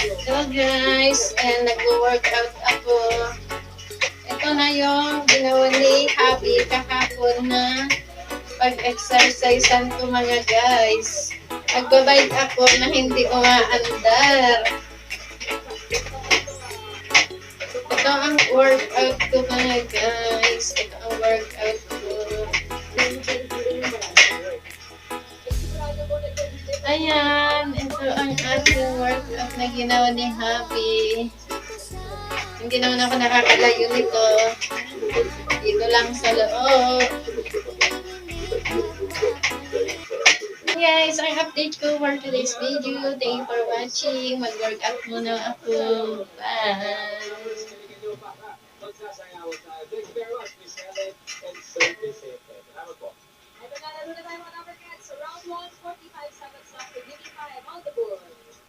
Hello guys, and nag-workout ako. Ito na yung ginawa ni Happy kahapon na pag-exercisean ko mga guys. Nagbabike ako na hindi umaandar. Ito ang workout ko mga guys. Ito ang workout ko. Ayan, ito ang ating workout na ginawa ni Happy. Hindi naman ako nakakalayo nito. Dito lang sa loob. Guys, ang update ko for today's video. Thank you for watching. Mag-workout muna ako. Bye!